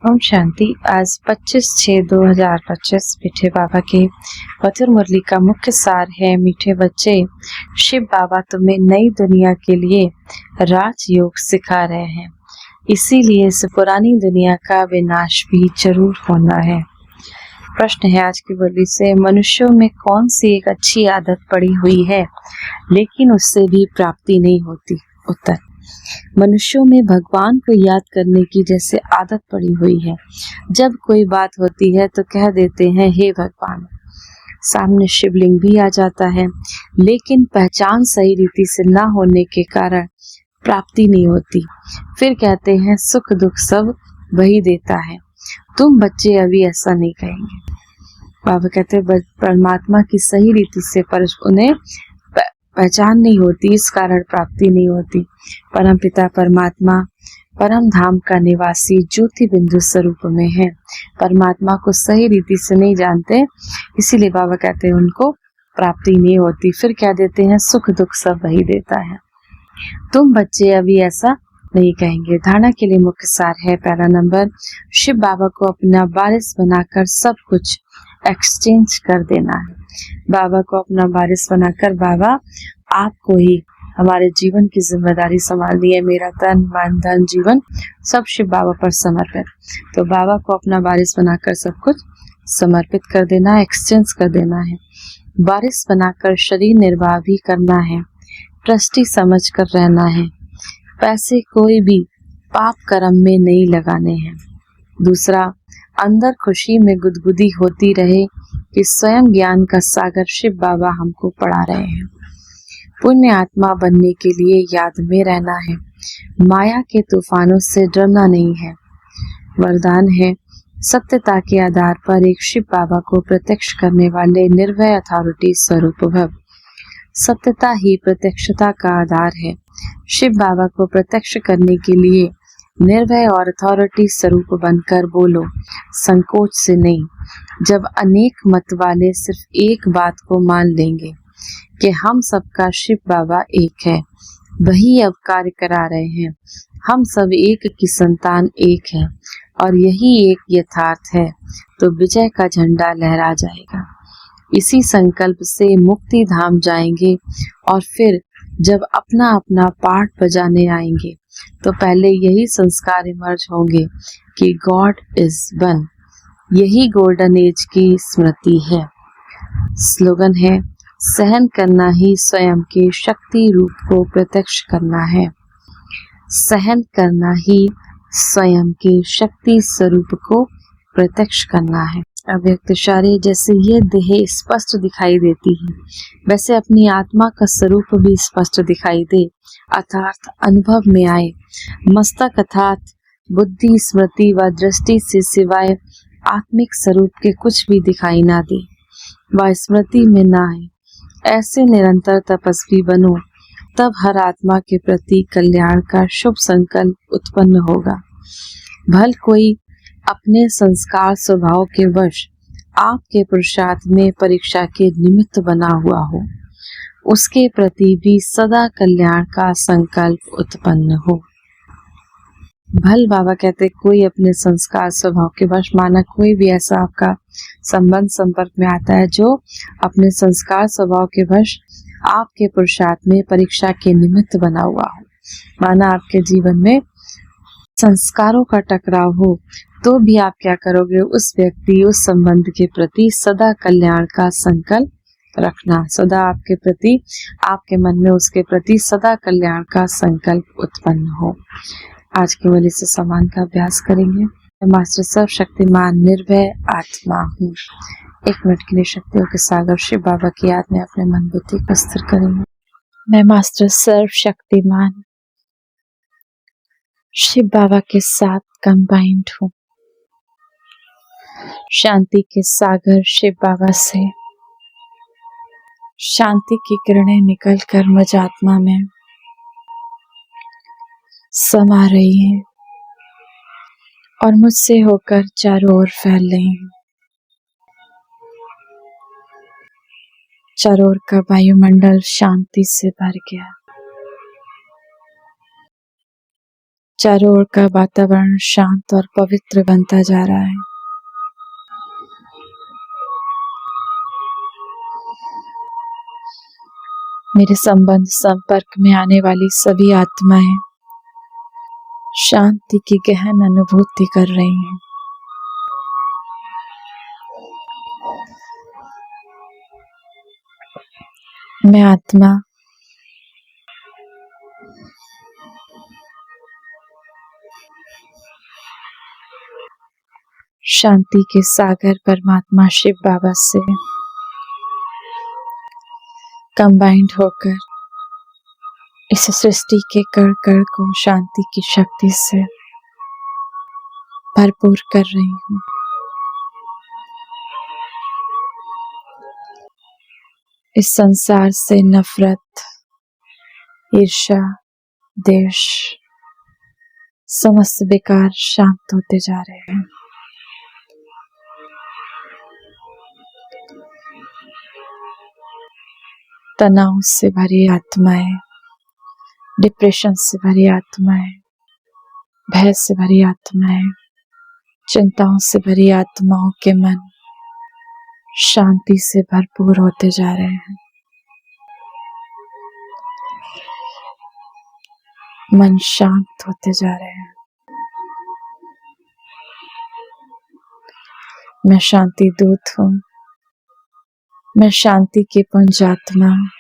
ओम शांति। आज 25/6/2025 मीठे बाबा के मधुर मुरली का मुख्य सार है। मीठे बच्चे, शिव बाबा तुम्हें नई दुनिया के लिए राजयोग सिखा रहे हैं, इसीलिए इस पुरानी दुनिया का विनाश भी जरूर होना है। प्रश्न है आज की मुरली से, मनुष्यों में कौन सी एक अच्छी आदत पड़ी हुई है लेकिन उससे भी प्राप्ति नहीं होती? उत्तर, मनुष्यों में भगवान को याद करने की जैसे आदत पड़ी हुई है। जब कोई बात होती है तो कह देते हैं हे भगवान। सामने शिवलिंग भी आ जाता है, लेकिन पहचान सही रीति से ना होने के कारण प्राप्ति नहीं होती। फिर कहते हैं सुख दुख सब वही देता है। तुम बच्चे अभी ऐसा नहीं कहेंगे। बाबा कहते हैं परमात्मा की सही रीति से उन्हें पहचान नहीं होती, इस कारण प्राप्ति नहीं होती। परम पिता परमात्मा परम धाम का निवासी ज्योति बिंदु स्वरूप में है। परमात्मा को सही रीति से नहीं जानते, इसीलिए बाबा कहते हैं उनको प्राप्ति नहीं होती। फिर कह देते हैं सुख दुख सब वही देता है। तुम बच्चे अभी ऐसा नहीं कहेंगे। धारणा के लिए मुख्य सार है। पहला नंबर, शिव बाबा को अपना वारिस बनाकर सब कुछ एक्सचेंज कर देना है। बाबा को अपना वारिस बनाकर बाबा आपको ही हमारे जीवन की जिम्मेदारी संभालनी है। मेरा तन मन धन जीवन सब शिव बाबा पर समर्पित। तो बाबा को अपना वारिस बनाकर सब कुछ समर्पित कर देना, एक्सचेंज कर देना है। वारिस बनाकर शरीर निर्वाह भी करना है, ट्रस्टी समझ कर रहना है। पैसे कोई भी पाप कर्म में नहीं लगाने हैं। दूसरा, अंदर खुशी में गुदगुदी होती रहे कि स्वयं ज्ञान का सागर शिव बाबा हमको पढ़ा रहे हैं। पुण्य आत्मा बनने के लिए याद में रहना है। माया के तूफानों से डरना नहीं है। वरदान है, सत्यता के आधार पर एक शिव बाबा को प्रत्यक्ष करने वाले निर्भय अथॉरिटी स्वरूप भव। सत्यता ही प्रत्यक्षता का आधार है। शिव बाबा को प्रत्यक्ष करने के लिए निर्भय और अथॉरिटी स्वरूप बनकर बोलो, संकोच से नहीं। जब अनेक मत वाले सिर्फ एक बात को मान लेंगे कि हम सबका शिव बाबा एक है, वही अब कार्य करा रहे हैं। हम सब एक की संतान एक है और यही एक यथार्थ है, तो विजय का झंडा लहरा जाएगा। इसी संकल्प से मुक्ति धाम जाएंगे और फिर जब अपना अपना पाठ बजाने आएंगे तो पहले यही संस्कार इमर्ज होंगे कि गॉड इज वन। यही गोल्डन एज की स्मृति है। स्लोगन है, सहन करना ही स्वयं के शक्ति रूप को प्रत्यक्ष करना है। सहन करना ही स्वयं के शक्ति स्वरूप को प्रत्यक्ष करना है। अव्यक्त शरीर जैसे ये देह स्पष्ट दिखाई देती है, वैसे अपनी आत्मा का स्वरूप भी स्पष्ट दिखाई दे, अर्थात अनुभव में आए। मस्तक अर्थात बुद्धि स्मृति व दृष्टि से सिवाय आत्मिक स्वरूप के कुछ भी दिखाई ना दे, वह स्मृति में ना आए। ऐसे निरंतर तपस्वी बनो, तब हर आत्मा के प्रति कल्याण का शुभ संकल्प उत्पन्न होगा। भल कोई अपने संस्कार स्वभाव के वश आपके पुरुषार्थ में परीक्षा के निमित्त बना हुआ हो, उसके प्रति भी सदा कल्याण का संकल्प उत्पन्न हो। भल बाबा कहते, कोई अपने संस्कार स्वभाव के वश, माना कोई भी ऐसा आपका संबंध संपर्क में आता है जो अपने संस्कार स्वभाव के वश आपके पुरुषार्थ में परीक्षा के निमित्त बना हुआ हो, माना आपके जीवन में संस्कारों का टकराव हो, तो भी आप क्या करोगे? उस व्यक्ति उस संबंध के प्रति सदा कल्याण का संकल्प रखना। सदा आपके प्रति, आपके मन में उसके प्रति सदा कल्याण का संकल्प उत्पन्न हो। आज के वाली से समान का अभ्यास करेंगे। मैं मास्टर सर्वशक्तिमान निर्भय आत्मा हूँ। 1 मिनट के लिए शक्तियों के सागर शिव बाबा की याद में अपने मन बुद्धि को स्थिर करेंगे। मैं मास्टर सर्वशक्तिमान शिव बाबा के साथ कंबाइंड हूँ। शांति के सागर शिव बाबा से शांति की किरणें निकलकर मुझ आत्मा में समा रही हैं और मुझसे होकर चारों ओर फैल रही हैं। चारों ओर का वायुमंडल शांति से भर गया। चारों ओर का वातावरण शांत और पवित्र बनता जा रहा है। मेरे संपर्क में आने वाली सभी आत्माएं शांति की गहन अनुभूति कर रही हैं। मैं आत्मा शांति के सागर परमात्मा शिव बाबा से कंबाइंड होकर इस सृष्टि के कण कण को शांति की शक्ति से भरपूर कर रही हूँ। इस संसार से नफरत, ईर्ष्या, द्वेष समस्त बेकार शांत होते जा रहे हैं। तनाव से भरी आत्माएं, डिप्रेशन से भरी आत्माएं, भय से भरी आत्माएं, चिंताओं से भरी आत्माओं के मन शांति से भरपूर होते जा रहे हैं। मन शांत होते जा रहे हैं। मैं शांति दूत हूँ। मैं शांति की पुंज आत्मा हूँ।